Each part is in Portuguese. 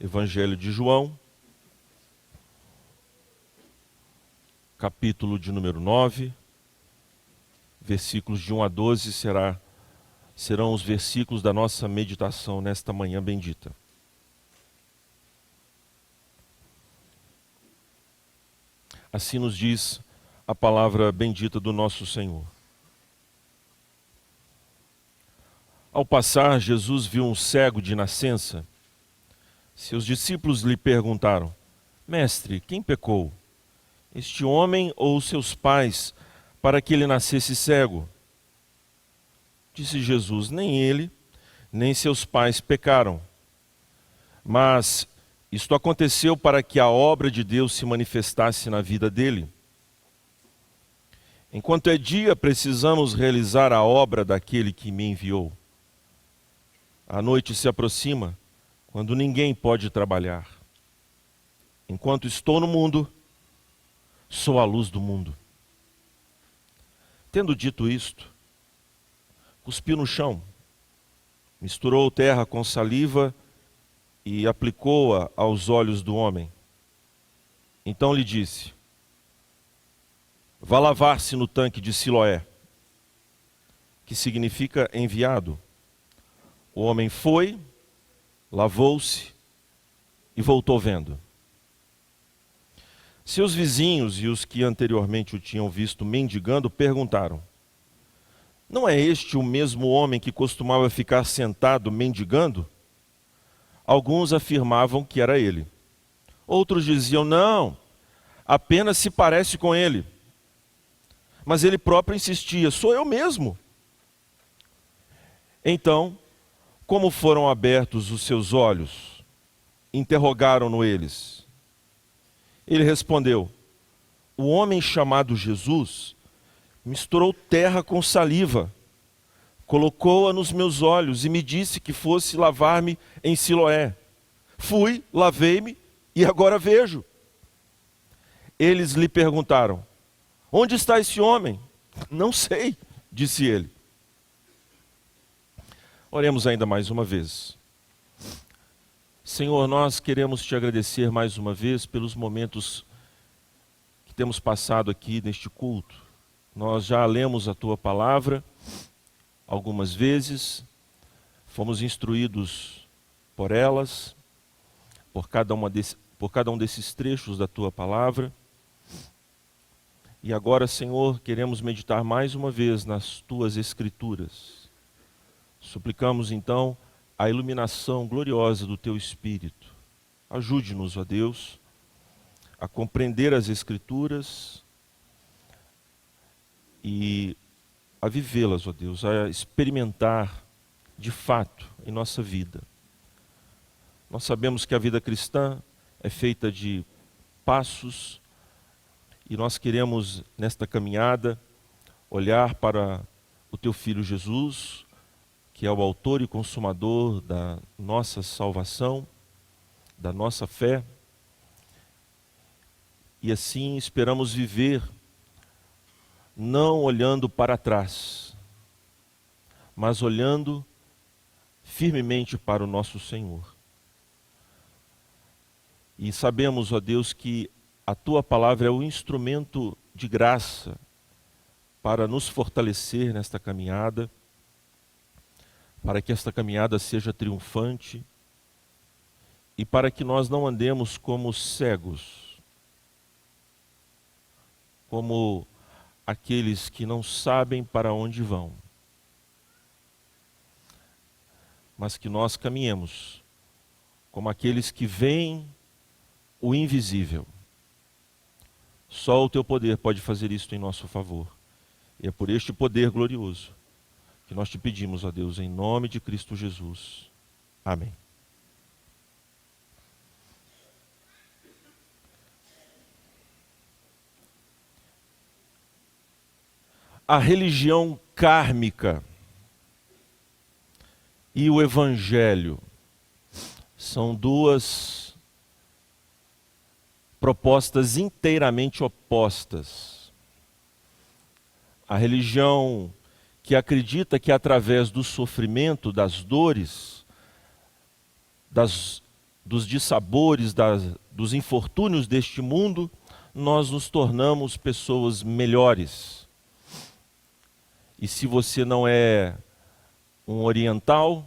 Evangelho de João, capítulo de número 9, versículos de 1 a 12 serão os versículos da nossa meditação nesta manhã bendita. Assim nos diz a palavra bendita do nosso Senhor. Ao passar, Jesus viu um cego de nascença. Seus discípulos lhe perguntaram: Mestre, quem pecou, este homem ou seus pais, para que ele nascesse cego? Disse Jesus: nem ele, nem seus pais pecaram. Mas isto aconteceu para que a obra de Deus se manifestasse na vida dele. Enquanto é dia, precisamos realizar a obra daquele que me enviou. A noite se aproxima, quando ninguém pode trabalhar. Enquanto estou no mundo, sou a luz do mundo. Tendo dito isto, cuspiu no chão, misturou terra com saliva e aplicou-a aos olhos do homem. Então lhe disse: vá lavar-se no tanque de Siloé, que significa enviado. O homem foi, lavou-se e voltou vendo. Seus vizinhos e os que anteriormente o tinham visto mendigando perguntaram: não é este o mesmo homem que costumava ficar sentado mendigando? Alguns afirmavam que era ele. Outros diziam: não, apenas se parece com ele. Mas ele próprio insistia: sou eu mesmo. Então, como foram abertos os seus olhos? Interrogaram-no eles. Ele respondeu: o homem chamado Jesus misturou terra com saliva, colocou-a nos meus olhos e me disse que fosse lavar-me em Siloé. Fui, lavei-me e agora vejo. Eles lhe perguntaram: onde está esse homem? Não sei, disse ele. Oremos ainda mais uma vez. Senhor, nós queremos te agradecer mais uma vez pelos momentos que temos passado aqui neste culto. Nós já lemos a tua palavra algumas vezes, fomos instruídos por elas, por cada um desses trechos da tua palavra. E agora, Senhor, queremos meditar mais uma vez nas tuas escrituras. Suplicamos então a iluminação gloriosa do teu Espírito. Ajude-nos, ó Deus, a compreender as escrituras e a vivê-las, ó Deus, a experimentar de fato em nossa vida. Nós sabemos que a vida cristã é feita de passos e nós queremos, nesta caminhada, olhar para o teu Filho Jesus, que é o autor e consumador da nossa salvação, da nossa fé, e assim esperamos viver, não olhando para trás, mas olhando firmemente para o nosso Senhor. E sabemos, ó Deus, que a tua palavra é o instrumento de graça para nos fortalecer nesta caminhada, para que esta caminhada seja triunfante e para que nós não andemos como cegos, como aqueles que não sabem para onde vão, mas que nós caminhemos como aqueles que veem o invisível. Só o teu poder pode fazer isto em nosso favor. E é por este poder glorioso que nós te pedimos, ó Deus, em nome de Cristo Jesus. Amém. A religião kármica e o evangelho são duas propostas inteiramente opostas. A religião que acredita que através do sofrimento, das dores, das dos dissabores, dos infortúnios deste mundo, nós nos tornamos pessoas melhores. E se você não é um oriental,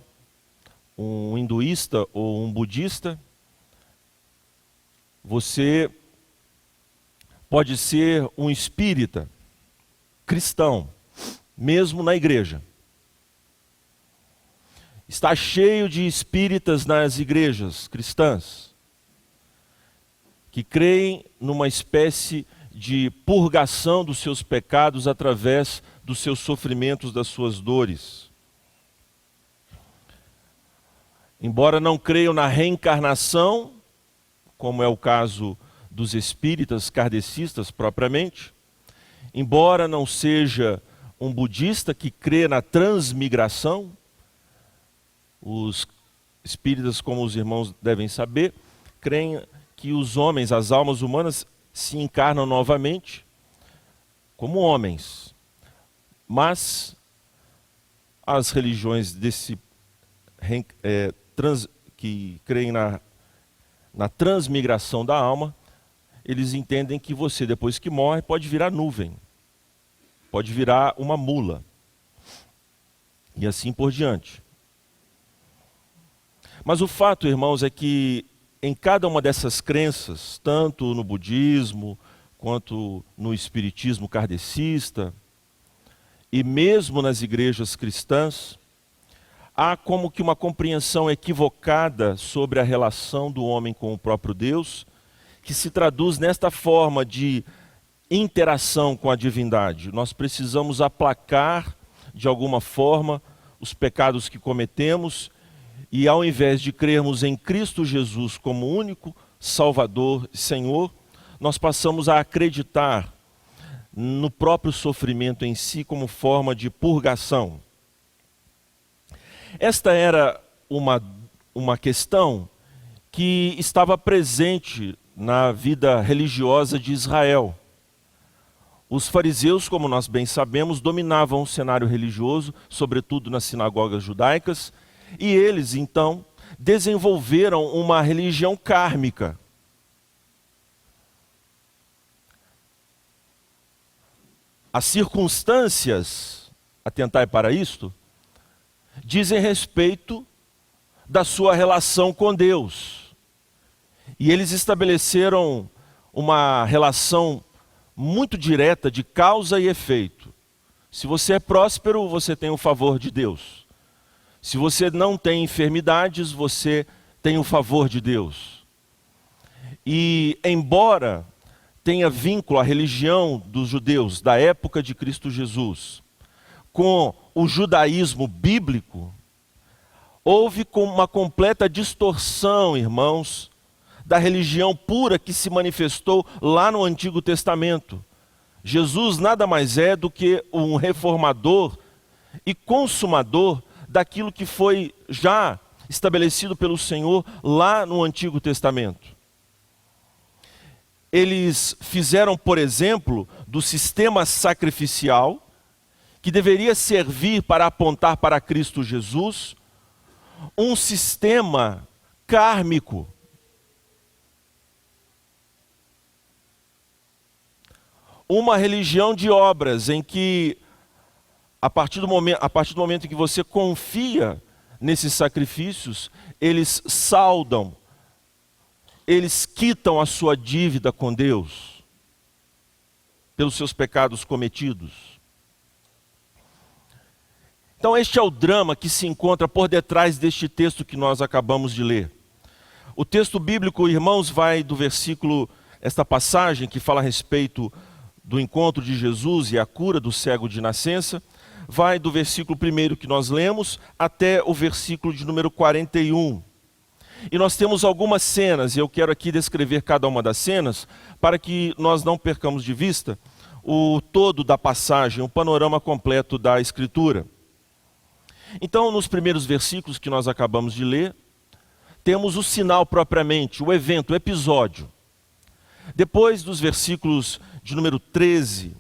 um hinduísta ou um budista, você pode ser um espírita cristão, mesmo na igreja. Está cheio de espíritas nas igrejas cristãs, que creem numa espécie de purgação dos seus pecados através dos seus sofrimentos, das suas dores. Embora não creiam na reencarnação, como é o caso dos espíritas kardecistas propriamente, embora não seja um budista que crê na transmigração, os espíritas, como os irmãos devem saber, creem que os homens, as almas humanas, se encarnam novamente como homens. Mas as religiões que creem na transmigração da alma, eles entendem que você, depois que morre, pode virar nuvem, pode virar uma mula, e assim por diante. Mas o fato, irmãos, é que em cada uma dessas crenças, tanto no budismo, quanto no espiritismo kardecista, e mesmo nas igrejas cristãs, há como que uma compreensão equivocada sobre a relação do homem com o próprio Deus, que se traduz nesta forma de interação com a divindade. Nós precisamos aplacar, de alguma forma, os pecados que cometemos, e ao invés de crermos em Cristo Jesus como único Salvador e Senhor, nós passamos a acreditar no próprio sofrimento em si como forma de purgação. Esta era uma questão que estava presente na vida religiosa de Israel. Os fariseus, como nós bem sabemos, dominavam o cenário religioso, sobretudo nas sinagogas judaicas, e eles, então, desenvolveram uma religião kármica. As circunstâncias, atentai para isto, dizem respeito da sua relação com Deus. E eles estabeleceram uma relação muito direta de causa e efeito. Se você é próspero, você tem o favor de Deus. Se você não tem enfermidades, você tem o favor de Deus. E embora tenha vínculo à religião dos judeus da época de Cristo Jesus com o judaísmo bíblico, houve uma completa distorção, irmãos, da religião pura que se manifestou lá no Antigo Testamento. Jesus nada mais é do que um reformador e consumador daquilo que foi já estabelecido pelo Senhor lá no Antigo Testamento. Eles fizeram, por exemplo, do sistema sacrificial, que deveria servir para apontar para Cristo Jesus, um sistema kármico. Uma religião de obras em que a partir do momento em que você confia nesses sacrifícios, eles saldam, eles quitam a sua dívida com Deus, pelos seus pecados cometidos. Então este é o drama que se encontra por detrás deste texto que nós acabamos de ler. O texto bíblico, irmãos, vai do versículo, esta passagem que fala a respeito do encontro de Jesus e a cura do cego de nascença, vai do versículo 1 que nós lemos até o versículo de número 41. E nós temos algumas cenas, e eu quero aqui descrever cada uma das cenas, para que nós não percamos de vista o todo da passagem, o panorama completo da Escritura. Então, nos primeiros versículos que nós acabamos de ler, temos o sinal propriamente, o evento, o episódio. Depois dos versículos de número 13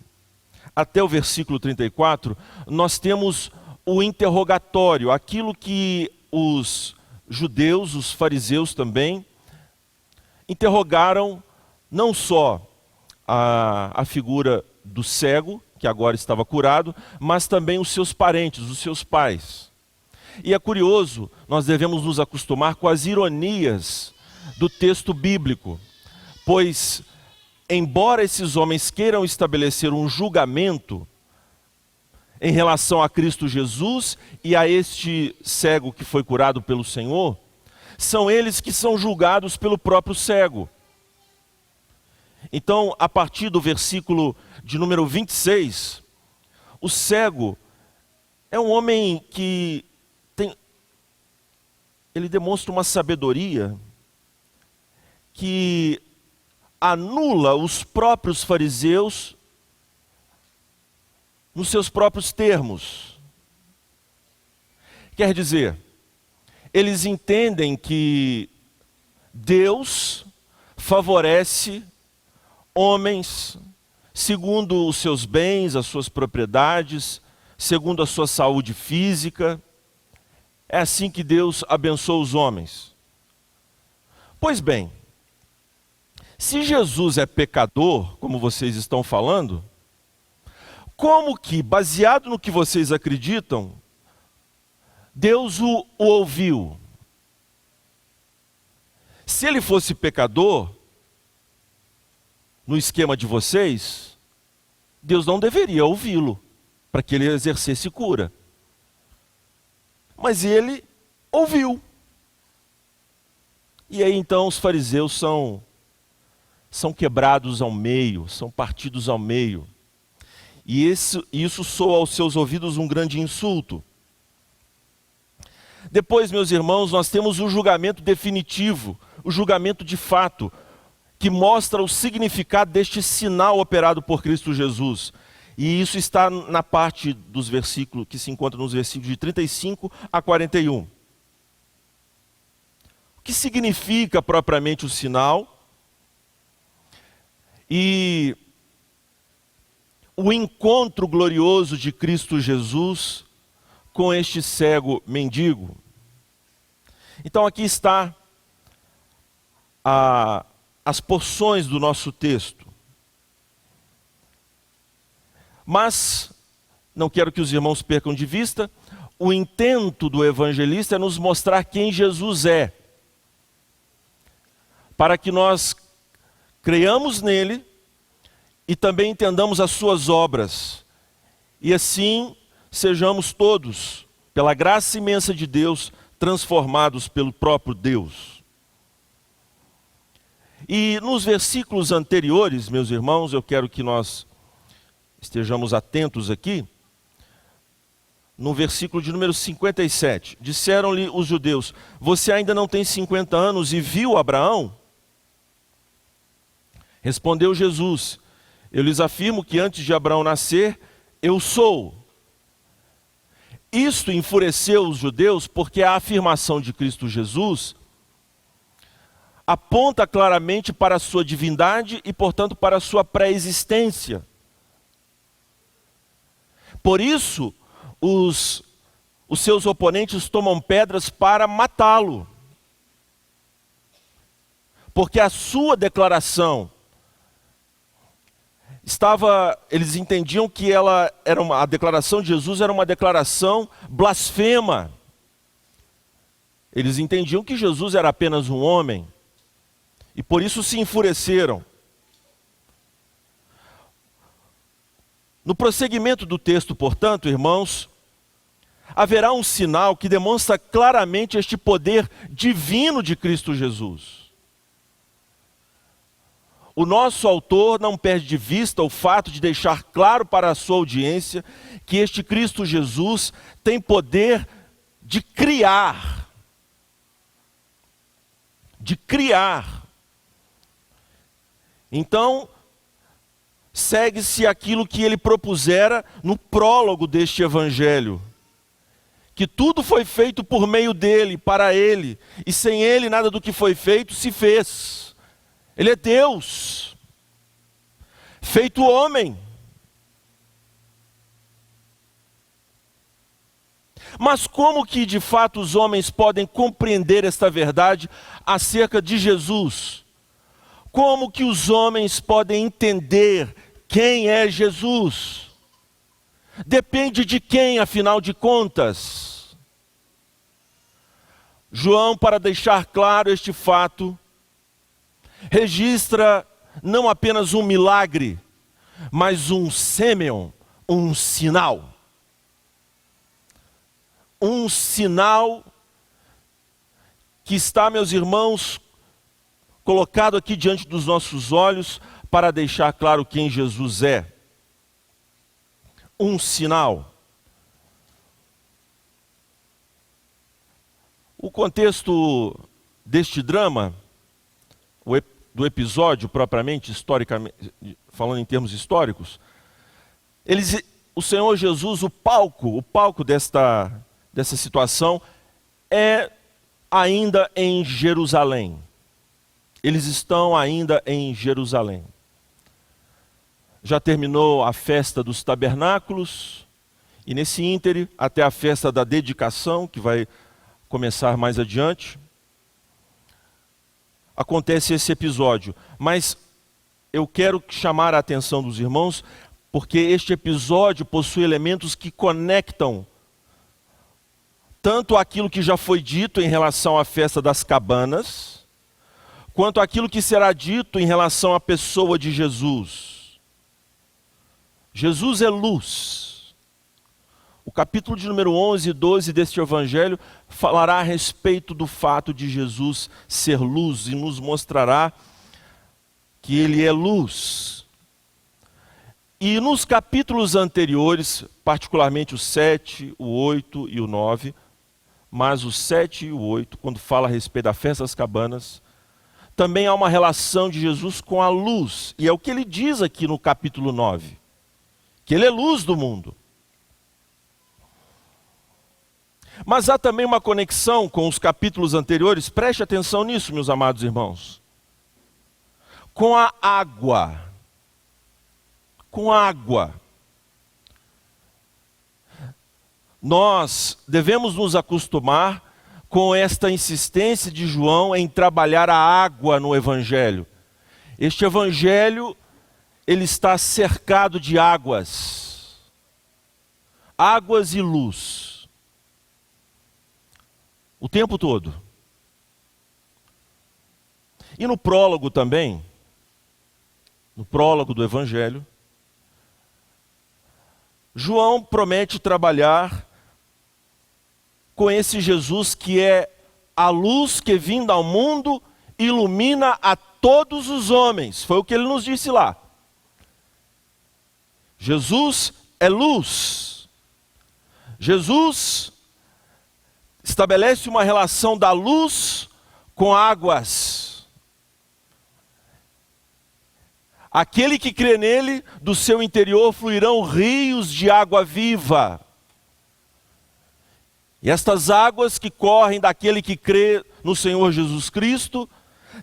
até o versículo 34, nós temos o interrogatório, aquilo que os judeus, os fariseus também, interrogaram não só a figura do cego, que agora estava curado, mas também os seus parentes, os seus pais. E é curioso, nós devemos nos acostumar com as ironias do texto bíblico, pois, embora esses homens queiram estabelecer um julgamento em relação a Cristo Jesus e a este cego que foi curado pelo Senhor, são eles que são julgados pelo próprio cego. Então, a partir do versículo de número 26, o cego é um homem que ele demonstra uma sabedoria que anula os próprios fariseus nos seus próprios termos. Quer dizer, eles entendem que Deus favorece homens segundo os seus bens, as suas propriedades, segundo a sua saúde física. É assim que Deus abençoa os homens. Pois bem, se Jesus é pecador, como vocês estão falando, como que, baseado no que vocês acreditam, Deus o ouviu? Se ele fosse pecador, no esquema de vocês, Deus não deveria ouvi-lo, para que ele exercesse cura. Mas ele ouviu. E aí então os fariseus são quebrados ao meio, são partidos ao meio. E isso soa aos seus ouvidos um grande insulto. Depois, meus irmãos, nós temos o julgamento definitivo, o julgamento de fato, que mostra o significado deste sinal operado por Cristo Jesus. E isso está na parte dos versículos, que se encontra nos versículos de 35 a 41. O que significa propriamente o sinal? E o encontro glorioso de Cristo Jesus com este cego mendigo. Então aqui está as porções do nosso texto. Mas, não quero que os irmãos percam de vista, o intento do evangelista é nos mostrar quem Jesus é, para que nós creiamos nele e também entendamos as suas obras, e assim sejamos todos, pela graça imensa de Deus, transformados pelo próprio Deus. E nos versículos anteriores, meus irmãos, eu quero que nós estejamos atentos aqui. No versículo de número 57, disseram-lhe os judeus: você ainda não tem 50 anos e viu Abraão? Respondeu Jesus: eu lhes afirmo que antes de Abraão nascer, eu sou. Isto enfureceu os judeus porque a afirmação de Cristo Jesus aponta claramente para a sua divindade e, portanto, para a sua pré-existência. Por isso, os seus oponentes tomam pedras para matá-lo. Porque a sua declaração eles entendiam que a declaração de Jesus era uma declaração blasfema. Eles entendiam que Jesus era apenas um homem. E por isso se enfureceram. No prosseguimento do texto, portanto, irmãos, haverá um sinal que demonstra claramente este poder divino de Cristo Jesus. O nosso autor não perde de vista o fato de deixar claro para a sua audiência que este Cristo Jesus tem poder de criar. De criar. Então, segue-se aquilo que ele propusera no prólogo deste evangelho. Que tudo foi feito por meio dele, para ele. E sem ele nada do que foi feito se fez. Ele é Deus, feito homem. Mas como que de fato os homens podem compreender esta verdade acerca de Jesus? Como que os homens podem entender quem é Jesus? Depende de quem, afinal de contas? João, para deixar claro este fato, registra não apenas um milagre, mas um sêmeon, um sinal. Um sinal que está, meus irmãos, colocado aqui diante dos nossos olhos para deixar claro quem Jesus é. Um sinal. O contexto deste drama, do episódio propriamente, historicamente, falando em termos históricos, o Senhor Jesus, o palco dessa situação é ainda em Jerusalém. Eles estão ainda em Jerusalém. Já terminou a festa dos tabernáculos, e nesse íntere, até a festa da dedicação, que vai começar mais adiante, acontece esse episódio. Mas eu quero chamar a atenção dos irmãos, porque este episódio possui elementos que conectam tanto aquilo que já foi dito em relação à festa das cabanas, quanto aquilo que será dito em relação à pessoa de Jesus. Jesus é luz. O capítulo de número 11 e 12 deste evangelho falará a respeito do fato de Jesus ser luz e nos mostrará que ele é luz. E nos capítulos anteriores, particularmente o 7, o 8 e o 9, mas o 7 e o 8, quando fala a respeito da festa das cabanas, também há uma relação de Jesus com a luz. E é o que ele diz aqui no capítulo 9, que ele é luz do mundo. Mas há também uma conexão com os capítulos anteriores, preste atenção nisso, meus amados irmãos. Com a água. Com a água. Nós devemos nos acostumar com esta insistência de João em trabalhar a água no evangelho. Este evangelho, ele está cercado de águas. Águas e luz. O tempo todo. E no prólogo também, no prólogo do Evangelho, João promete trabalhar com esse Jesus que é a luz que vinda ao mundo ilumina a todos os homens. Foi o que ele nos disse lá. Jesus é luz. Jesus estabelece uma relação da luz com águas. Aquele que crê nele, do seu interior fluirão rios de água viva. E estas águas que correm daquele que crê no Senhor Jesus Cristo,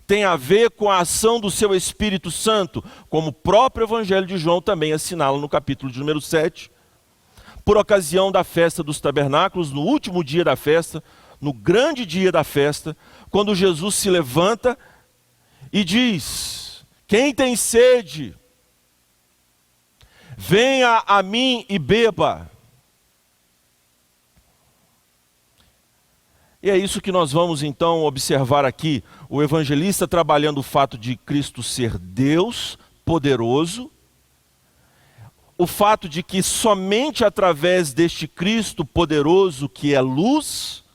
têm a ver com a ação do seu Espírito Santo, como o próprio Evangelho de João também assinala no capítulo de número 7, por ocasião da festa dos tabernáculos, no último dia da festa, no grande dia da festa, quando Jesus se levanta e diz: quem tem sede, venha a mim e beba. E é isso que nós vamos então observar aqui, o evangelista trabalhando o fato de Cristo ser Deus poderoso, o fato de que somente através deste Cristo poderoso que é luz,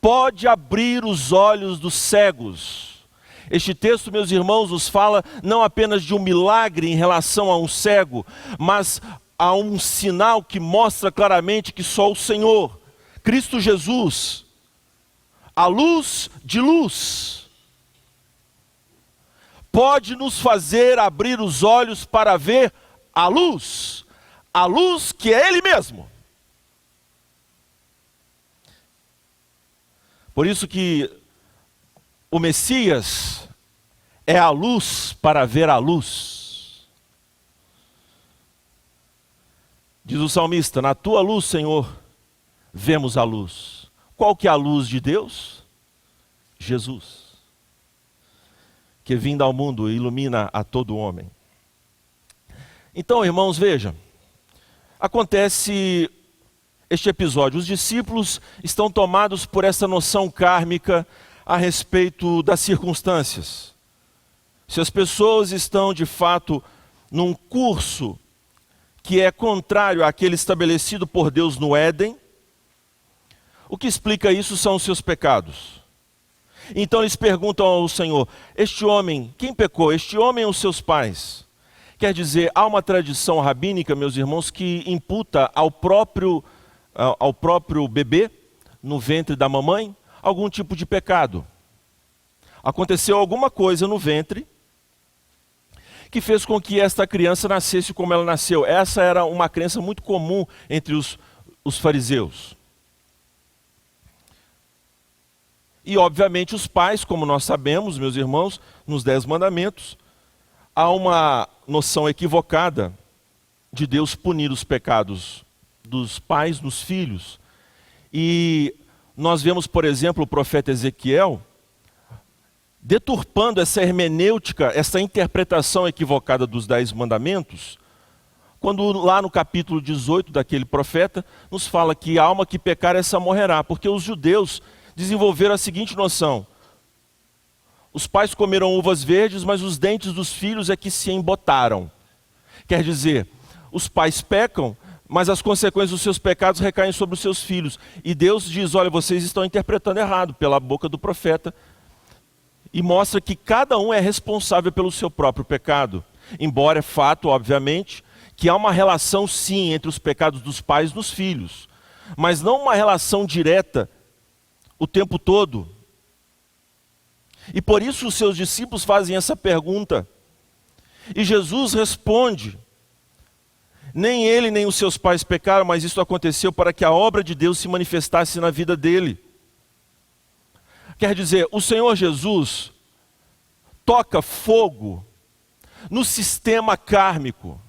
pode abrir os olhos dos cegos. Este texto, meus irmãos, nos fala não apenas de um milagre em relação a um cego, mas a um sinal que mostra claramente que só o Senhor, Cristo Jesus, a luz de luz, pode nos fazer abrir os olhos para ver a luz que é Ele mesmo. Por isso que o Messias é a luz para ver a luz. Diz o salmista: na tua luz, Senhor, vemos a luz. Qual que é a luz de Deus? Jesus. que vinda ao mundo ilumina a todo homem. Então, irmãos, veja, acontece este episódio. Os discípulos estão tomados por essa noção kármica a respeito das circunstâncias. Se as pessoas estão, de fato, num curso que é contrário àquele estabelecido por Deus no Éden, o que explica isso são os seus pecados. Então eles perguntam ao Senhor: este homem, quem pecou? Este homem ou seus pais? Quer dizer, há uma tradição rabínica, meus irmãos, que imputa ao próprio bebê, no ventre da mamãe, algum tipo de pecado. Aconteceu alguma coisa no ventre que fez com que esta criança nascesse como ela nasceu. Essa era uma crença muito comum entre os fariseus. E, obviamente, os pais, como nós sabemos, meus irmãos, nos 10 mandamentos, há uma noção equivocada de Deus punir os pecados dos pais nos filhos. E nós vemos, por exemplo, o profeta Ezequiel deturpando essa hermenêutica, essa interpretação equivocada dos 10 mandamentos, quando lá no capítulo 18 daquele profeta, nos fala que a alma que pecar, essa morrerá, porque os judeus desenvolveram a seguinte noção: os pais comeram uvas verdes, mas os dentes dos filhos é que se embotaram. Quer dizer, os pais pecam, mas as consequências dos seus pecados recaem sobre os seus filhos. E Deus diz: olha, vocês estão interpretando errado, pela boca do profeta, e mostra que cada um é responsável pelo seu próprio pecado. Embora é fato, obviamente, que há uma relação sim entre os pecados dos pais nos filhos, mas não uma relação direta o tempo todo. E por isso os seus discípulos fazem essa pergunta. E Jesus responde: nem ele nem os seus pais pecaram, mas isso aconteceu para que a obra de Deus se manifestasse na vida dele. Quer dizer, o Senhor Jesus toca fogo no sistema kármico.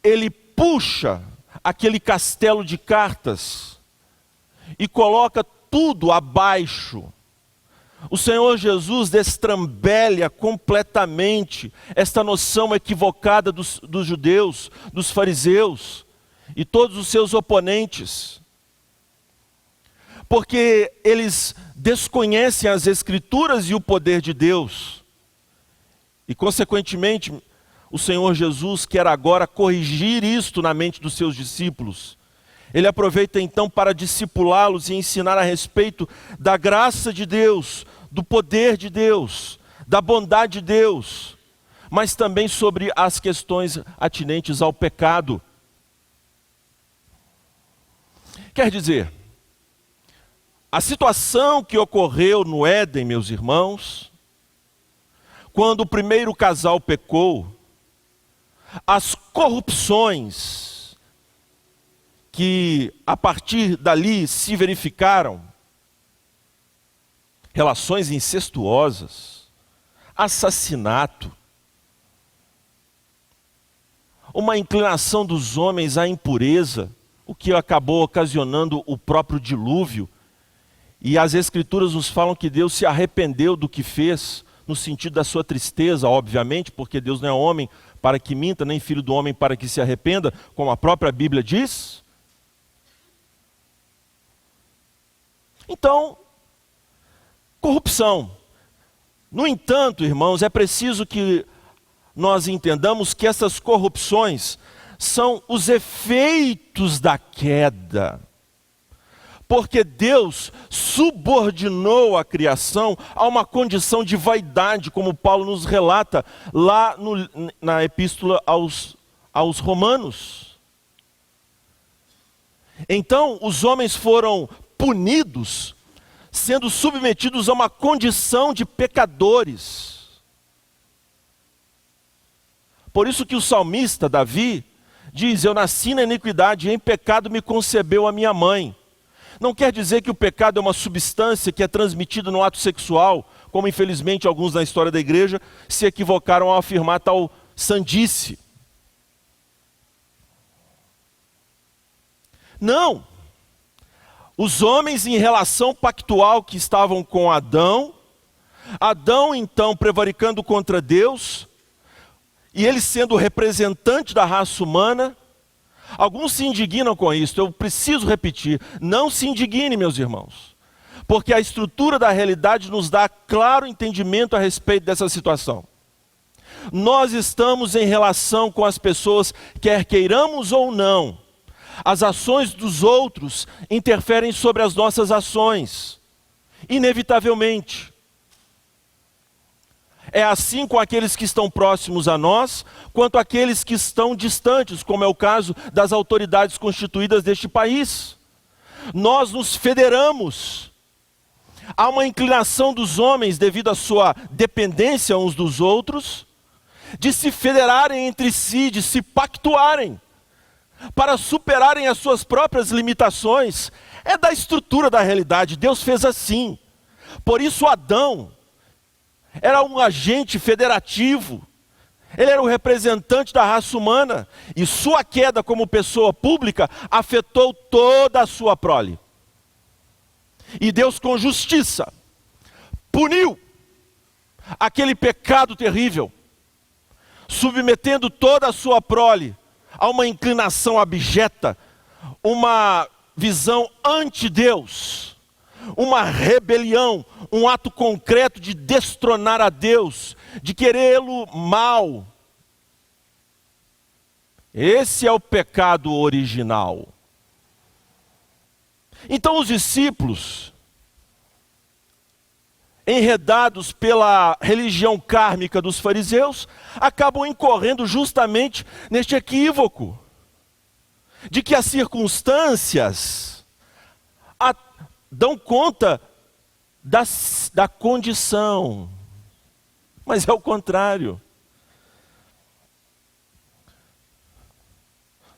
Ele puxa aquele castelo de cartas e coloca tudo abaixo. O Senhor Jesus destrambelha completamente esta noção equivocada dos judeus, dos fariseus e todos os seus oponentes. Porque eles desconhecem as Escrituras e o poder de Deus. E, consequentemente, o Senhor Jesus quer agora corrigir isto na mente dos seus discípulos. Ele aproveita então para discipulá-los e ensinar a respeito da graça de Deus, do poder de Deus, da bondade de Deus, mas também sobre as questões atinentes ao pecado. Quer dizer, a situação que ocorreu no Éden, meus irmãos, quando o primeiro casal pecou, as corrupções que a partir dali se verificaram, relações incestuosas, assassinato, uma inclinação dos homens à impureza, o que acabou ocasionando o próprio dilúvio. E as Escrituras nos falam que Deus se arrependeu do que fez, no sentido da sua tristeza, obviamente, porque Deus não é homem para que minta, nem filho do homem para que se arrependa, como a própria Bíblia diz. Então, corrupção. No entanto, irmãos, é preciso que nós entendamos que essas corrupções são os efeitos da queda. Porque Deus subordinou a criação a uma condição de vaidade, como Paulo nos relata lá na epístola aos Romanos. Então, os homens foram punidos, sendo submetidos a uma condição de pecadores. Por isso que o salmista Davi diz: eu nasci na iniquidade e em pecado me concebeu a minha mãe. Não quer dizer que o pecado é uma substância que é transmitida no ato sexual, como infelizmente alguns na história da igreja se equivocaram ao afirmar tal sandice. Não. Os homens, em relação pactual que estavam com Adão, Adão, então, prevaricando contra Deus, e ele sendo o representante da raça humana. Alguns se indignam com isso, eu preciso repetir, não se indigne, meus irmãos, porque a estrutura da realidade nos dá claro entendimento a respeito dessa situação. Nós estamos em relação com as pessoas, quer queiramos ou não. As ações dos outros interferem sobre as nossas ações, inevitavelmente. É assim com aqueles que estão próximos a nós, quanto aqueles que estão distantes, como é o caso das autoridades constituídas deste país. Nós nos federamos. Há uma inclinação dos homens, devido à sua dependência uns dos outros, de se federarem entre si, de se pactuarem, para superarem as suas próprias limitações. É da estrutura da realidade, Deus fez assim. Por isso Adão era um agente federativo, ele era o representante da raça humana, e sua queda como pessoa pública afetou toda a sua prole. E Deus, com justiça, puniu aquele pecado terrível, submetendo toda a sua prole a uma inclinação abjeta, uma visão anti-Deus, uma rebelião, um ato concreto de destronar a Deus, de querê-lo mal. Esse é o pecado original. Então os discípulos, enredados pela religião kármica dos fariseus, acabam incorrendo justamente neste equívoco, de que as circunstâncias dão conta da condição, mas é o contrário.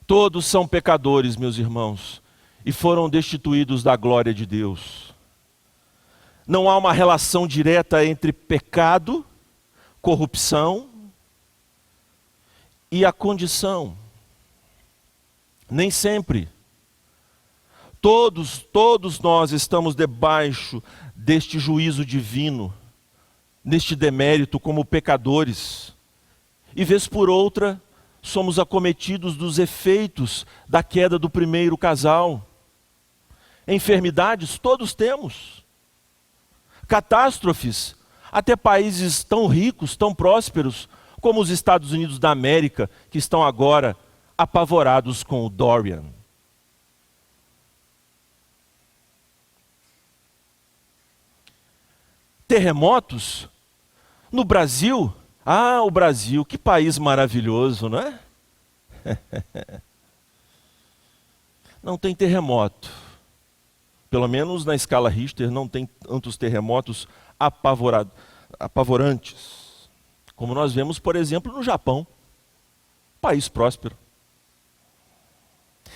Todos são pecadores, meus irmãos, e foram destituídos da glória de Deus. Não há uma relação direta entre pecado, corrupção e a condição. Nem sempre. Todos nós estamos debaixo deste juízo divino, neste demérito como pecadores. E vez por outra, somos acometidos dos efeitos da queda do primeiro casal. Enfermidades todos temos. Catástrofes, até países tão ricos, tão prósperos, como os Estados Unidos da América, que estão agora apavorados com o Dorian. Terremotos no Brasil. Ah, o Brasil, que país maravilhoso, não é? Não tem terremoto. Pelo menos na escala Richter não tem tantos terremotos apavorantes, como nós vemos, por exemplo, no Japão, país próspero.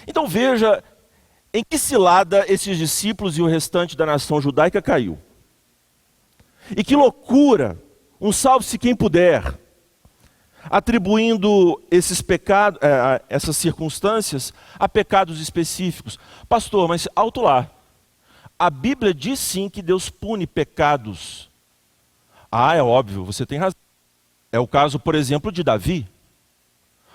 Então veja em que cilada esses discípulos e o restante da nação judaica caiu. E que loucura, um salve-se quem puder, atribuindo esses pecados, essas circunstâncias a pecados específicos. Pastor, mas alto lá. A Bíblia diz sim que Deus pune pecados. Ah, é óbvio, você tem razão. É o caso, por exemplo, de Davi.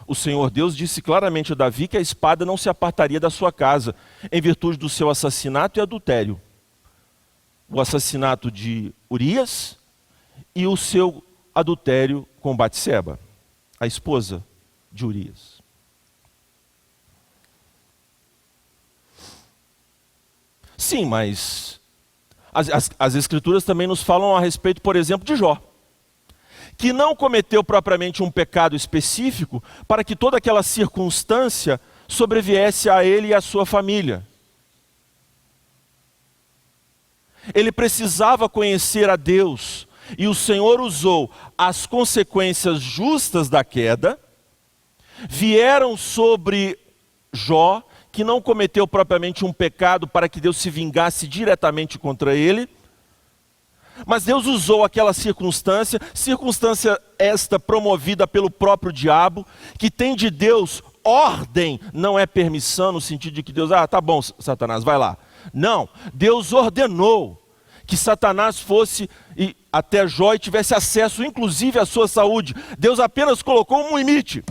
O Senhor Deus disse claramente a Davi que a espada não se apartaria da sua casa, em virtude do seu assassinato e adultério. O assassinato de Urias e o seu adultério com Batseba, a esposa de Urias. Sim, mas as Escrituras também nos falam a respeito, por exemplo, de Jó, que não cometeu propriamente um pecado específico para que toda aquela circunstância sobreviesse a ele e à sua família. Ele precisava conhecer a Deus, e o Senhor usou as consequências justas da queda, vieram sobre Jó, que não cometeu propriamente um pecado para que Deus se vingasse diretamente contra ele, mas Deus usou aquela circunstância esta promovida pelo próprio diabo, que tem de Deus ordem, não é permissão, no sentido de que Deus, tá bom, Satanás, vai lá. Não, Deus ordenou que Satanás fosse até Jó e tivesse acesso inclusive à sua saúde. Deus apenas colocou um limite.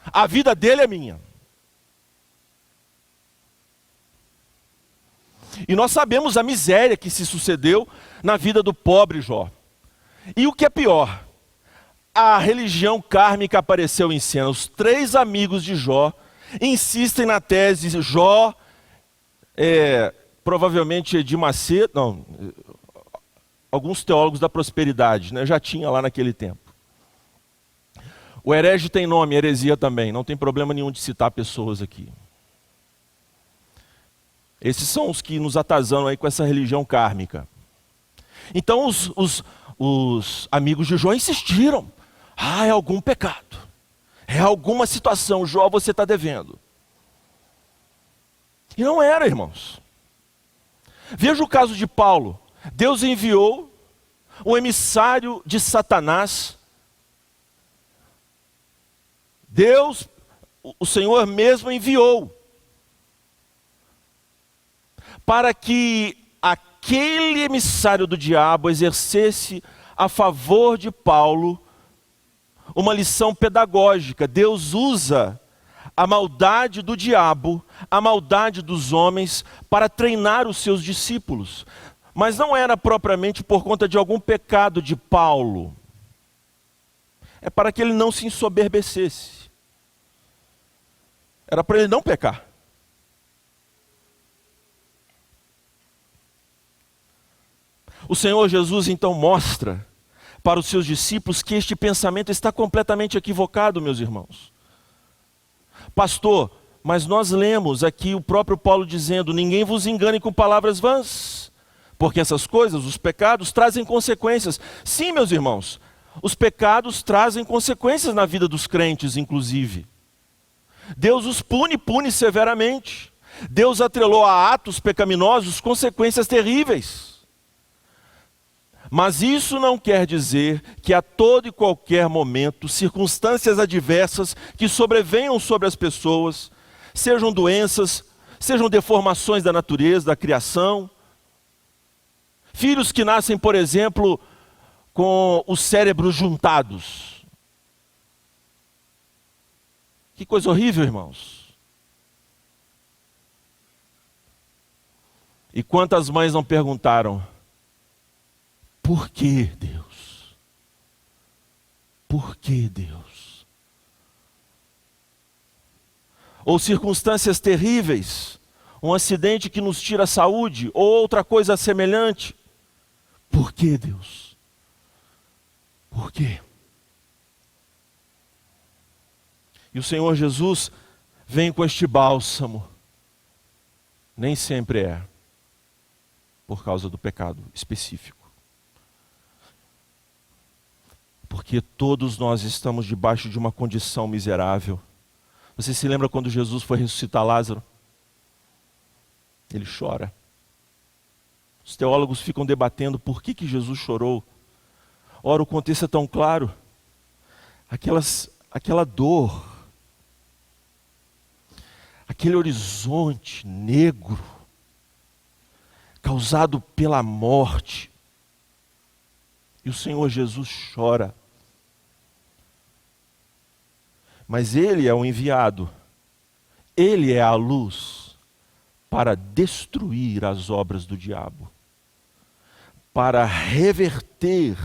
A vida dele é minha. E nós sabemos a miséria que se sucedeu na vida do pobre Jó. E o que é pior, a religião kármica apareceu em cena. Os 3 amigos de Jó insistem na tese Jó, provavelmente de Macedo, não, alguns teólogos da prosperidade, né, já tinha lá naquele tempo. O herege tem nome, heresia também, não tem problema nenhum de citar pessoas aqui. Esses são os que nos atazanam aí com essa religião kármica. Então os amigos de Jó insistiram. É algum pecado. É alguma situação, Jó, você está devendo. E não era, irmãos. Veja o caso de Paulo. Deus enviou um emissário de Satanás. Deus, o Senhor mesmo enviou para que aquele emissário do diabo exercesse a favor de Paulo uma lição pedagógica. Deus usa a maldade do diabo, a maldade dos homens, para treinar os seus discípulos. Mas não era propriamente por conta de algum pecado de Paulo. É para que ele não se ensoberbecesse. Era para ele não pecar. O Senhor Jesus então mostra para os seus discípulos que este pensamento está completamente equivocado, meus irmãos. Pastor, mas nós lemos aqui o próprio Paulo dizendo: ninguém vos engane com palavras vãs, porque essas coisas, os pecados, trazem consequências. Sim, meus irmãos, os pecados trazem consequências na vida dos crentes, inclusive. Deus os pune severamente. Deus atrelou a atos pecaminosos consequências terríveis. Mas isso não quer dizer que a todo e qualquer momento, circunstâncias adversas que sobrevenham sobre as pessoas, sejam doenças, sejam deformações da natureza, da criação, filhos que nascem, por exemplo, com os cérebros juntados. Que coisa horrível, irmãos. E quantas mães não perguntaram: por que Deus? Por que Deus? Ou circunstâncias terríveis, um acidente que nos tira a saúde, ou outra coisa semelhante. Por que Deus? Por quê? E o Senhor Jesus vem com este bálsamo. Nem sempre é por causa do pecado específico. Porque todos nós estamos debaixo de uma condição miserável. Você se lembra quando Jesus foi ressuscitar Lázaro? Ele chora. Os teólogos ficam debatendo por que Jesus chorou. Ora, o contexto é tão claro. Aquela dor, aquele horizonte negro, causado pela morte. E o Senhor Jesus chora. Mas Ele é o enviado. Ele é a luz para destruir as obras do diabo. Para reverter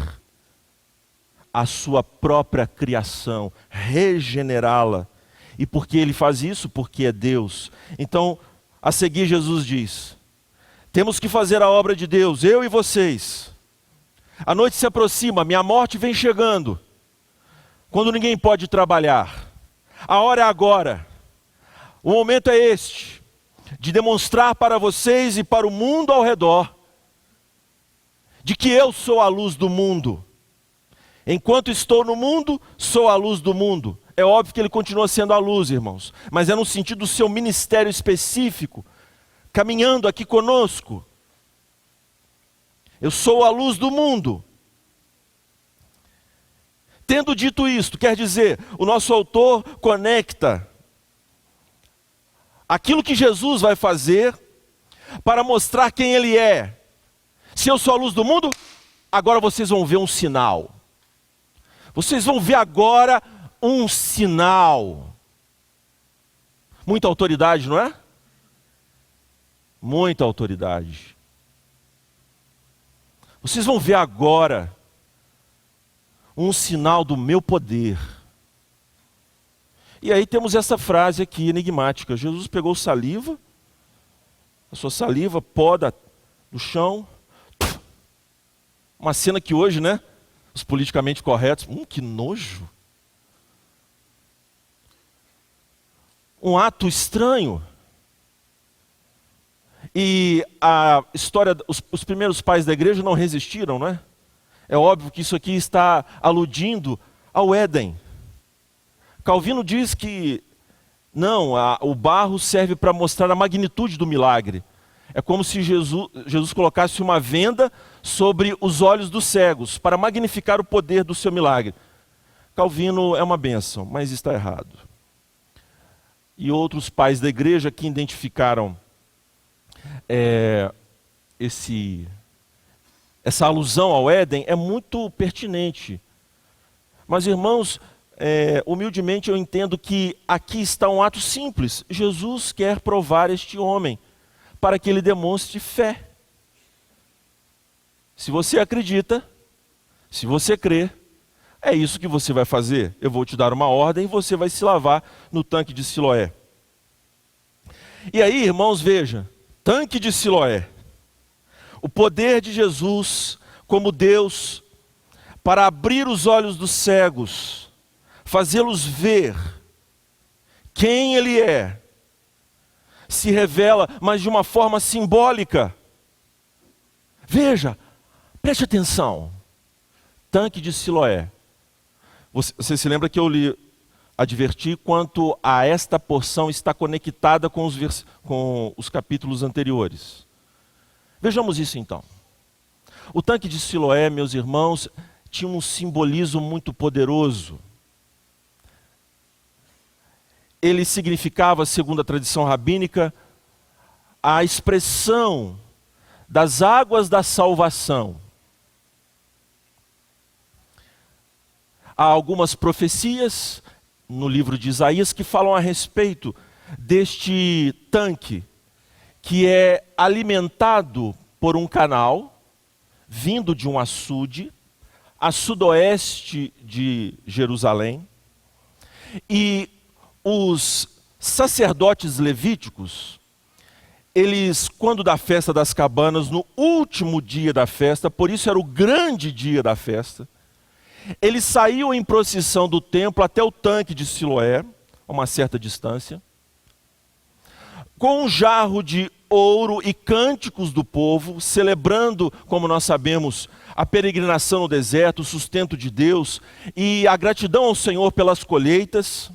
a sua própria criação, regenerá-la. E por que Ele faz isso? Porque é Deus. Então, a seguir Jesus diz: temos que fazer a obra de Deus, eu e vocês. A noite se aproxima, minha morte vem chegando. Quando ninguém pode trabalhar. A hora é agora. O momento é este, de demonstrar para vocês e para o mundo ao redor, de que eu sou a luz do mundo. Enquanto estou no mundo, sou a luz do mundo. É óbvio que ele continua sendo a luz, irmãos, mas é no sentido do seu ministério específico, caminhando aqui conosco. Eu sou a luz do mundo. Tendo dito isto, quer dizer, o nosso autor conecta aquilo que Jesus vai fazer para mostrar quem Ele é. Se eu sou a luz do mundo, agora vocês vão ver um sinal. Vocês vão ver agora um sinal. Muita autoridade, não é? Muita autoridade. Vocês vão ver agora um sinal do meu poder. E aí temos essa frase aqui enigmática. Jesus pegou saliva, a sua saliva, pó do chão. Uma cena que hoje, né? Os politicamente corretos, que nojo. Um ato estranho. E a história, os primeiros pais da igreja não resistiram, não é? É óbvio que isso aqui está aludindo ao Éden. Calvino diz que não, o barro serve para mostrar a magnitude do milagre. É como se Jesus colocasse uma venda sobre os olhos dos cegos, para magnificar o poder do seu milagre. Calvino é uma bênção, mas está errado. E outros pais da igreja que identificaram essa alusão ao Éden é muito pertinente. Mas, irmãos, humildemente eu entendo que aqui está um ato simples. Jesus quer provar este homem para que ele demonstre fé. Se você acredita, se você crê, é isso que você vai fazer. Eu vou te dar uma ordem e você vai se lavar no tanque de Siloé. E aí, irmãos, veja, tanque de Siloé. O poder de Jesus como Deus para abrir os olhos dos cegos, fazê-los ver quem Ele é, se revela, mas de uma forma simbólica. Veja, preste atenção. Tanque de Siloé. Você se lembra que eu lhe adverti quanto a esta porção está conectada com os capítulos anteriores. Vejamos isso então. O tanque de Siloé, meus irmãos, tinha um simbolismo muito poderoso. Ele significava, segundo a tradição rabínica, a expressão das águas da salvação. Há algumas profecias no livro de Isaías que falam a respeito deste tanque que é alimentado por um canal vindo de um açude a sudoeste de Jerusalém. E os sacerdotes levíticos, eles, quando da festa das cabanas, no último dia da festa, por isso era o grande dia da festa, eles saíam em procissão do templo até o tanque de Siloé, a uma certa distância, com um jarro de ouro e cânticos do povo, celebrando, como nós sabemos, a peregrinação no deserto, o sustento de Deus e a gratidão ao Senhor pelas colheitas,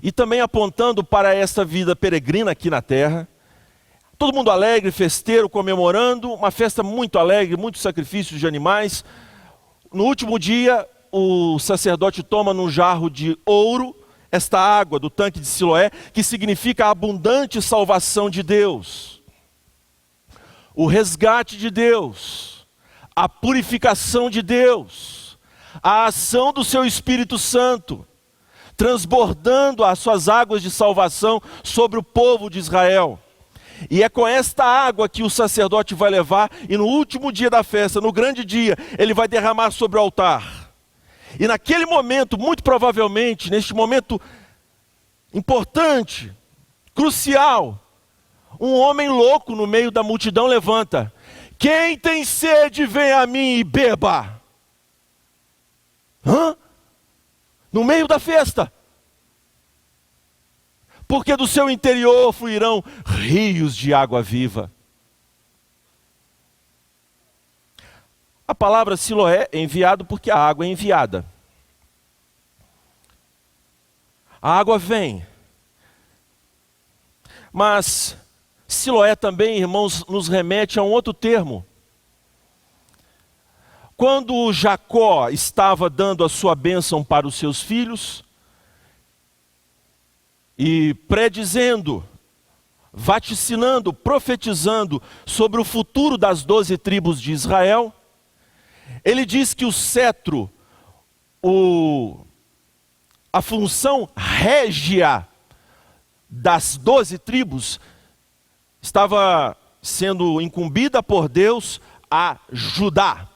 e também apontando para essa vida peregrina aqui na terra. Todo mundo alegre, festeiro, comemorando, uma festa muito alegre, muitos sacrifícios de animais. No último dia, o sacerdote toma num jarro de ouro esta água do tanque de Siloé, que significa a abundante salvação de Deus, o resgate de Deus, a purificação de Deus, a ação do seu Espírito Santo, transbordando as suas águas de salvação sobre o povo de Israel. E é com esta água que o sacerdote vai levar, e no último dia da festa, no grande dia, ele vai derramar sobre o altar. E naquele momento, muito provavelmente, neste momento importante, crucial, um homem louco no meio da multidão levanta: quem tem sede, vem a mim e beba. No meio da festa. Porque do seu interior fluirão rios de água viva. A palavra Siloé é enviado porque a água é enviada. A água vem. Mas Siloé também, irmãos, nos remete a um outro termo. Quando Jacó estava dando a sua bênção para os seus filhos, e predizendo vaticinando, profetizando sobre o futuro das 12 tribos de Israel. Ele diz que o cetro, a função régia das 12 tribos, estava sendo incumbida por Deus a Judá.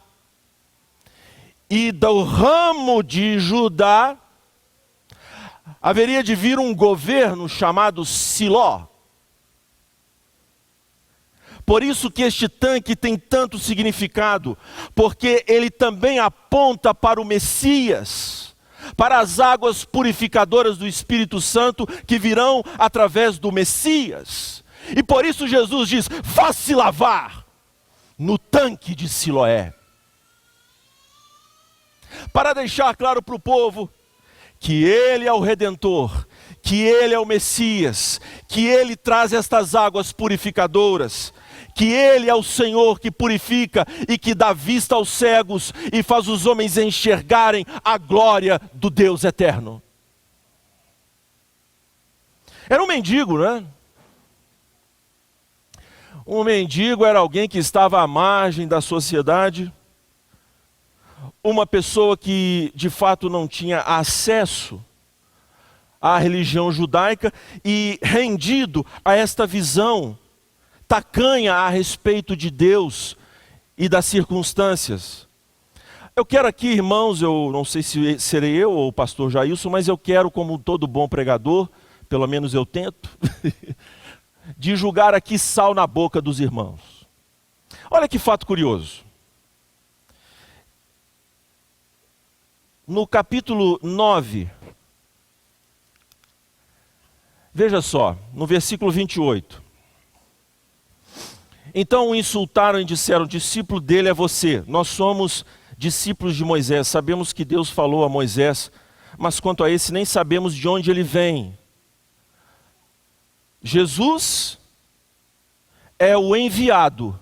E do ramo de Judá haveria de vir um governo chamado Siló. Por isso que este tanque tem tanto significado, porque ele também aponta para o Messias, para as águas purificadoras do Espírito Santo que virão através do Messias. E por isso Jesus diz: vá se lavar no tanque de Siloé. Para deixar claro para o povo que Ele é o Redentor, que Ele é o Messias, que Ele traz estas águas purificadoras, que Ele é o Senhor que purifica e que dá vista aos cegos e faz os homens enxergarem a glória do Deus eterno. Era um mendigo, né? Um mendigo era alguém que estava à margem da sociedade, uma pessoa que de fato não tinha acesso à religião judaica e rendido a esta visão tacanha a respeito de Deus e das circunstâncias. Eu quero aqui, irmãos, eu não sei se serei eu ou o pastor Jailson, mas eu quero, como todo bom pregador, pelo menos eu tento, de julgar aqui sal na boca dos irmãos. Olha que fato curioso. No capítulo 9, veja só, no versículo 28. Então o insultaram e disseram: discípulo dele é você, nós somos discípulos de Moisés, sabemos que Deus falou a Moisés, mas quanto a esse nem sabemos de onde ele vem. Jesus é o enviado,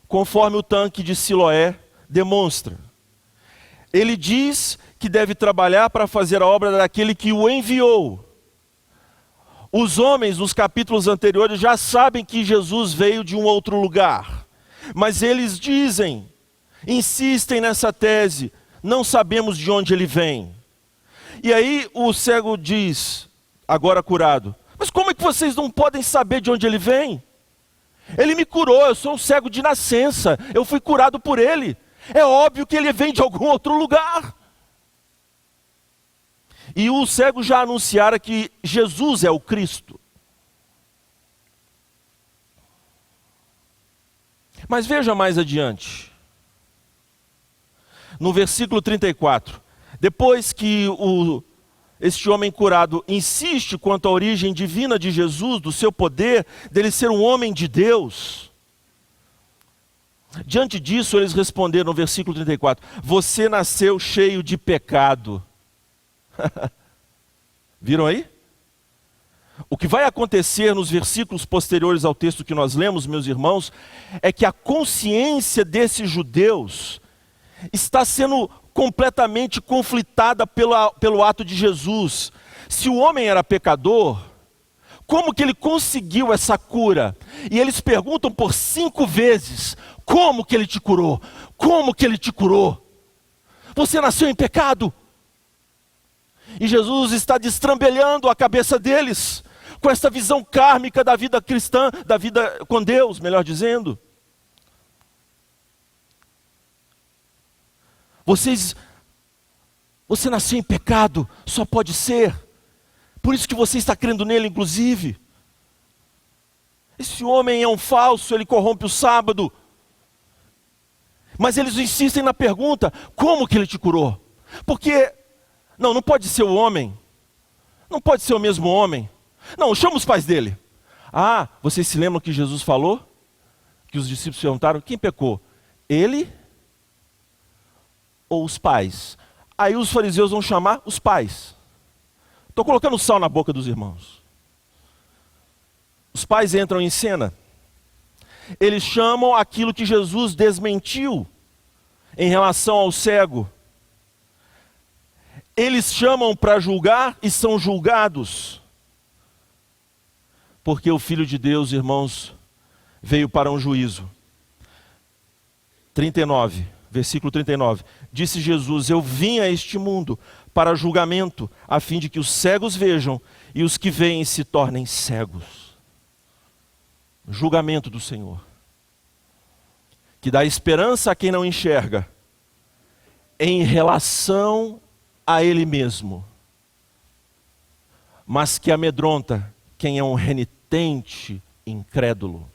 conforme o tanque de Siloé demonstra. Ele diz que deve trabalhar para fazer a obra daquele que o enviou. Os homens, nos capítulos anteriores, já sabem que Jesus veio de um outro lugar. Mas eles dizem, insistem nessa tese, não sabemos de onde ele vem. E aí o cego diz, agora curado: mas como é que vocês não podem saber de onde ele vem? Ele me curou, eu sou um cego de nascença, eu fui curado por ele. É óbvio que ele vem de algum outro lugar. E o cego já anunciara que Jesus é o Cristo. Mas veja mais adiante. No versículo 34. Depois que este homem curado insiste quanto à origem divina de Jesus, do seu poder, dele ser um homem de Deus. Diante disso, eles responderam no versículo 34. Você nasceu cheio de pecado. Viram aí? O que vai acontecer nos versículos posteriores ao texto que nós lemos, meus irmãos, é que a consciência desses judeus está sendo completamente conflitada pelo ato de Jesus. Se o homem era pecador, como que ele conseguiu essa cura? E eles perguntam por 5 vezes: como que ele te curou? Como que ele te curou? Você nasceu em pecado? E Jesus está destrambelhando a cabeça deles, com essa visão kármica da vida cristã, da vida com Deus, melhor dizendo. Você nasceu em pecado, só pode ser. Por isso que você está crendo nele, inclusive. Esse homem é um falso, ele corrompe o sábado. Mas eles insistem na pergunta: como que ele te curou? Porque não pode ser o homem. Não pode ser o mesmo homem. Não, chama os pais dele. Ah, vocês se lembram que Jesus falou? Que os discípulos perguntaram: quem pecou? Ele ou os pais? Aí os fariseus vão chamar os pais. Estou colocando sal na boca dos irmãos. Os pais entram em cena. Eles chamam aquilo que Jesus desmentiu em relação ao cego. Eles chamam para julgar e são julgados. Porque o Filho de Deus, irmãos, veio para um juízo. 39, versículo 39. Disse Jesus: eu vim a este mundo para julgamento, a fim de que os cegos vejam e os que veem se tornem cegos. Julgamento do Senhor, que dá esperança a quem não enxerga, em relação a Ele mesmo, mas que amedronta quem é um renitente incrédulo.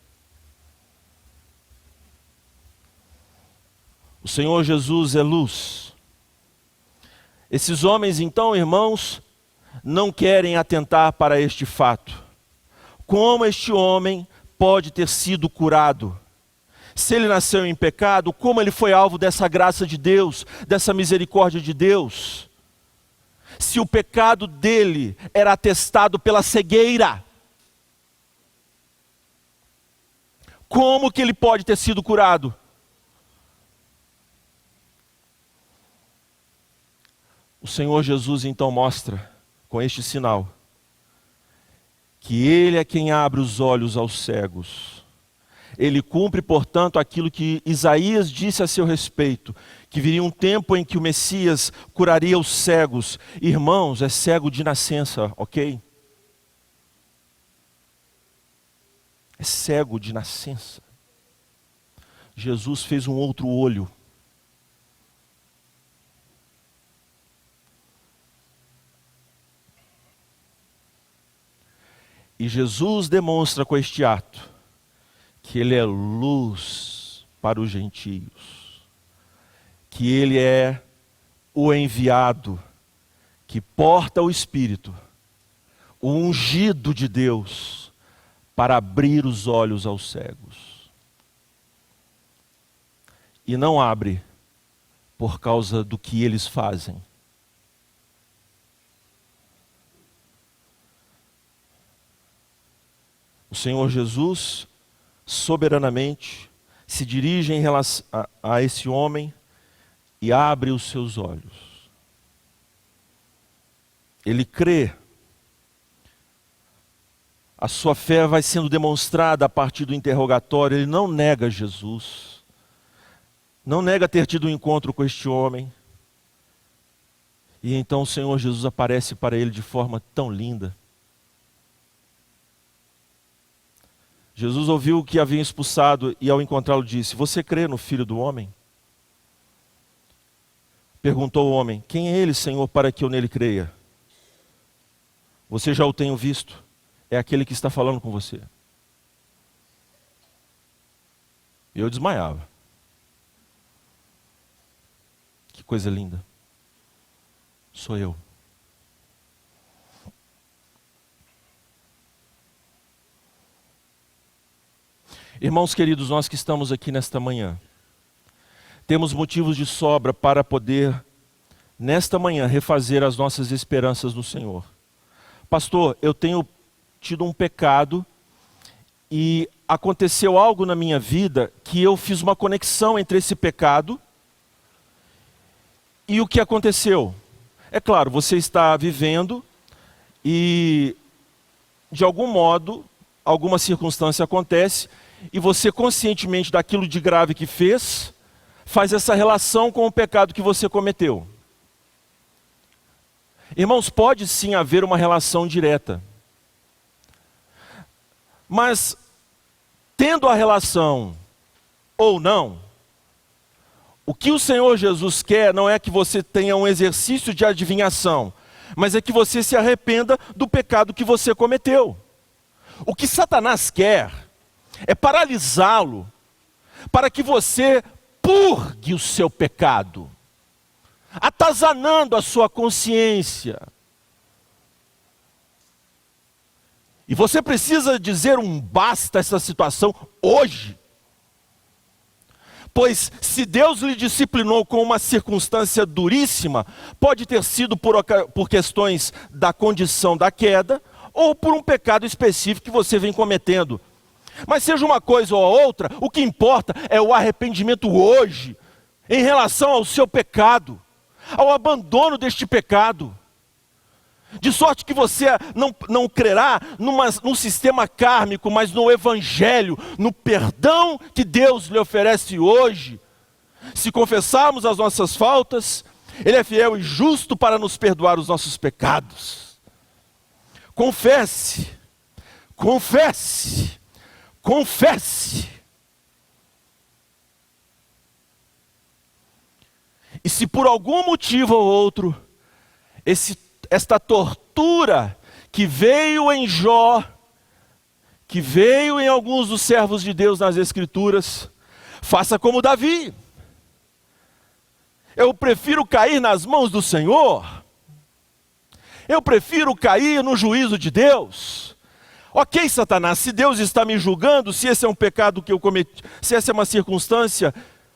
O Senhor Jesus é luz. Esses homens, então, irmãos, não querem atentar para este fato. Como este homem pode ter sido curado? Se ele nasceu em pecado, como ele foi alvo dessa graça de Deus, dessa misericórdia de Deus? Se o pecado dele era atestado pela cegueira, como que ele pode ter sido curado? O Senhor Jesus então mostra, com este sinal, que Ele é quem abre os olhos aos cegos. Ele cumpre, portanto, aquilo que Isaías disse a seu respeito, que viria um tempo em que o Messias curaria os cegos. Irmãos, é cego de nascença, ok? É cego de nascença. Jesus fez um outro olho. E Jesus demonstra com este ato que Ele é luz para os gentios, que Ele é o enviado que porta o Espírito, o ungido de Deus, para abrir os olhos aos cegos. E não abre por causa do que eles fazem. O Senhor Jesus, soberanamente, se dirige em relação a esse homem e abre os seus olhos. Ele crê. A sua fé vai sendo demonstrada a partir do interrogatório. Ele não nega Jesus. Não nega ter tido um encontro com este homem. E então o Senhor Jesus aparece para ele de forma tão linda. Jesus ouviu que havia expulsado e ao encontrá-lo disse: você crê no Filho do Homem? Perguntou o homem: quem é ele, Senhor, para que eu nele creia? Você já o tem visto, é aquele que está falando com você. E eu desmaiava. Que coisa linda. Sou eu. Irmãos queridos, nós que estamos aqui nesta manhã, temos motivos de sobra para poder, nesta manhã, refazer as nossas esperanças no Senhor. Pastor, eu tenho tido um pecado e aconteceu algo na minha vida que eu fiz uma conexão entre esse pecado e o que aconteceu. É claro, você está vivendo e, de algum modo, alguma circunstância acontece e você, conscientemente daquilo de grave que fez, faz essa relação com o pecado que você cometeu. Irmãos, pode sim haver uma relação direta. Mas, tendo a relação ou não, o que o Senhor Jesus quer não é que você tenha um exercício de adivinhação, mas é que você se arrependa do pecado que você cometeu. O que Satanás quer é paralisá-lo para que você purgue o seu pecado, atazanando a sua consciência. E você precisa dizer um basta a essa situação hoje. Pois se Deus lhe disciplinou com uma circunstância duríssima, pode ter sido por questões da condição da queda, ou por um pecado específico que você vem cometendo. Mas seja uma coisa ou a outra, o que importa é o arrependimento hoje, em relação ao seu pecado, ao abandono deste pecado. De sorte que você não crerá num sistema kármico, mas no evangelho, no perdão que Deus lhe oferece hoje. Se confessarmos as nossas faltas, Ele é fiel e justo para nos perdoar os nossos pecados. Confesse, confesse, confesse. E se por algum motivo ou outro, esta tortura que veio em Jó, que veio em alguns dos servos de Deus nas Escrituras, faça como Davi. Eu prefiro cair nas mãos do Senhor. Eu prefiro cair no juízo de Deus. Ok, Satanás, se Deus está me julgando, se esse é um pecado que eu cometi, se essa é uma circunstância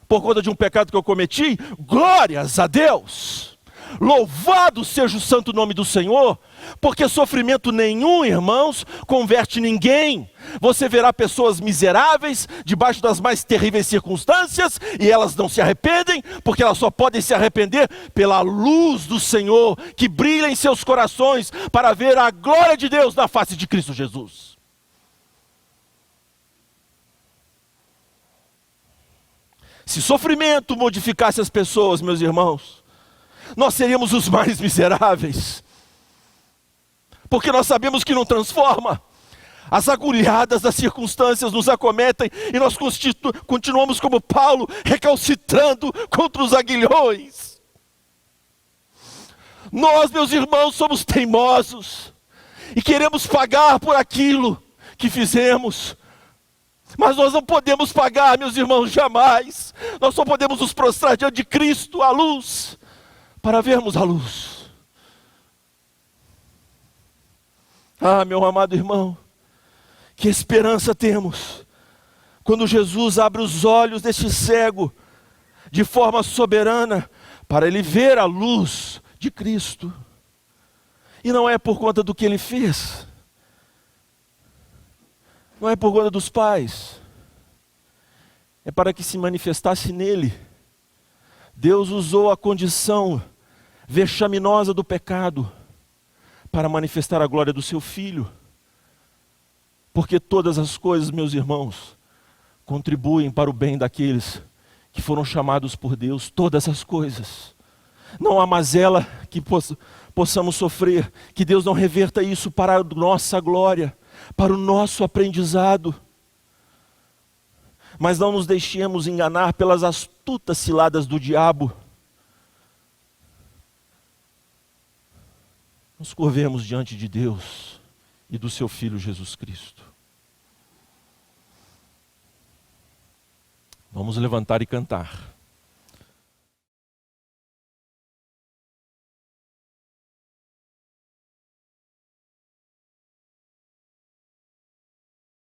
por conta de um pecado que eu cometi, glórias a Deus. Louvado seja o santo nome do Senhor, porque sofrimento nenhum, irmãos, converte ninguém. Você verá pessoas miseráveis, debaixo das mais terríveis circunstâncias, e elas não se arrependem, porque elas só podem se arrepender pela luz do Senhor, que brilha em seus corações, para ver a glória de Deus na face de Cristo Jesus. Se sofrimento modificasse as pessoas, meus irmãos, nós seríamos os mais miseráveis, porque nós sabemos que não transforma. As agulhadas das circunstâncias nos acometem e nós continuamos como Paulo, recalcitrando contra os aguilhões. Nós, meus irmãos, somos teimosos e queremos pagar por aquilo que fizemos, mas nós não podemos pagar, meus irmãos, jamais. Nós só podemos nos prostrar diante de Cristo, a luz, para vermos a luz. Ah, meu amado irmão, que esperança temos quando Jesus abre os olhos deste cego de forma soberana para ele ver a luz de Cristo. E não é por conta do que ele fez, não é por conta dos pais, é para que se manifestasse nele. Deus usou a condição vexaminosa do pecado para manifestar a glória do seu Filho. Porque todas as coisas, meus irmãos, contribuem para o bem daqueles que foram chamados por Deus. Todas as coisas. Não há mazela que possamos sofrer, que Deus não reverta isso para a nossa glória, para o nosso aprendizado. Mas não nos deixemos enganar pelas astutas ciladas do diabo. Nos curvemos diante de Deus e do seu Filho Jesus Cristo. Vamos levantar e cantar.